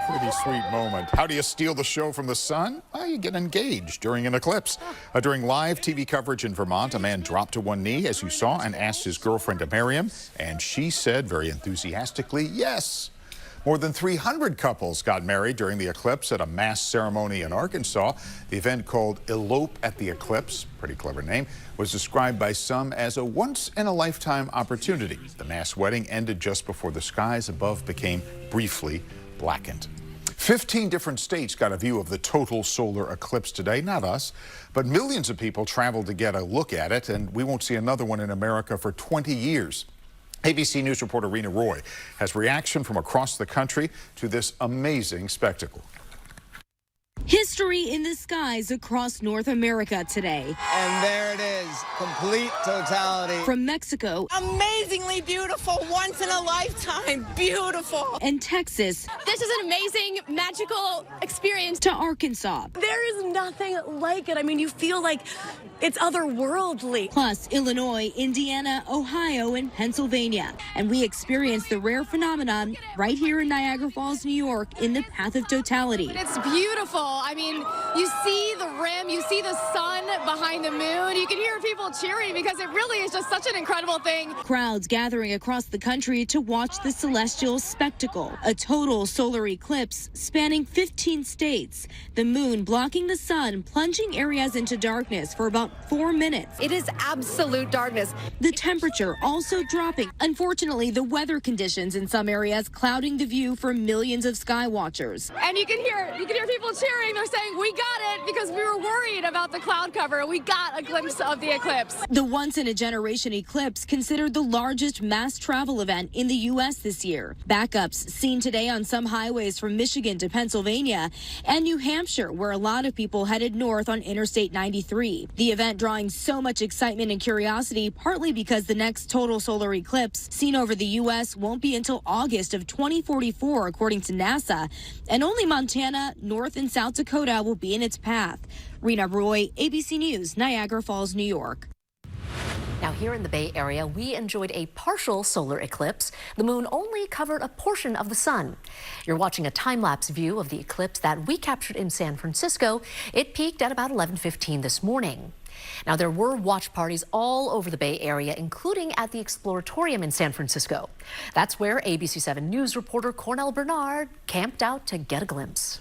Pretty sweet moment. How do you steal the show from the sun? Well, you get engaged during an eclipse. During live TV coverage in Vermont, a man dropped to one knee, as you saw, and asked his girlfriend to marry him. And she said very enthusiastically, yes. More than 300 couples got married during the eclipse at a mass ceremony in Arkansas. The event, called Elope at the Eclipse, pretty clever name, was described by some as a once-in-a-lifetime opportunity. The mass wedding ended just before the skies above became briefly blackened. 15 different states got a view of the total solar eclipse today. Not us, but millions of people traveled to get a look at it, and we won't see another one in America for 20 years. ABC News reporter Rena Roy has reaction from across the country to this amazing spectacle. History in the skies across North America today. And there it is, complete totality. From Mexico. Amazingly beautiful, once in a lifetime, beautiful. And Texas. This is an amazing, magical experience. To Arkansas. There is nothing like it. I mean, you feel like it's otherworldly. Plus Illinois, Indiana, Ohio, and Pennsylvania. And we experienced the rare phenomenon right here in Niagara Falls, New York, in the path of totality. It's beautiful. I mean, you see the rim, you see the sun behind the moon. You can hear people cheering because it really is just such an incredible thing. Crowds gathering across the country to watch the celestial spectacle. A total solar eclipse spanning 15 states. The moon blocking the sun, plunging areas into darkness for about 4 minutes. It is absolute darkness. The temperature also dropping. Unfortunately, the weather conditions in some areas clouding the view for millions of sky watchers. And you can hear people cheering. They're saying, we got it, because we were worried about the cloud cover. We got a glimpse of the eclipse. The once-in-a-generation eclipse, considered the largest mass travel event in the U.S. this year. Backups seen today on some highways from Michigan to Pennsylvania and New Hampshire, where a lot of people headed north on Interstate 93. The event drawing so much excitement and curiosity, partly because the next total solar eclipse seen over the U.S. won't be until August of 2044, according to NASA, and only Montana, North and South Dakota will be in its path. Rena Roy, ABC News, Niagara Falls, New York. Now, here in the Bay Area, we enjoyed a partial solar eclipse. The moon only covered a portion of the sun. You're watching a time-lapse view of the eclipse that we captured in San Francisco. It peaked at about 11:15 this morning. Now, there were watch parties all over the Bay Area, including at the Exploratorium in San Francisco. That's where ABC 7 News reporter Cornell Bernard camped out to get a glimpse.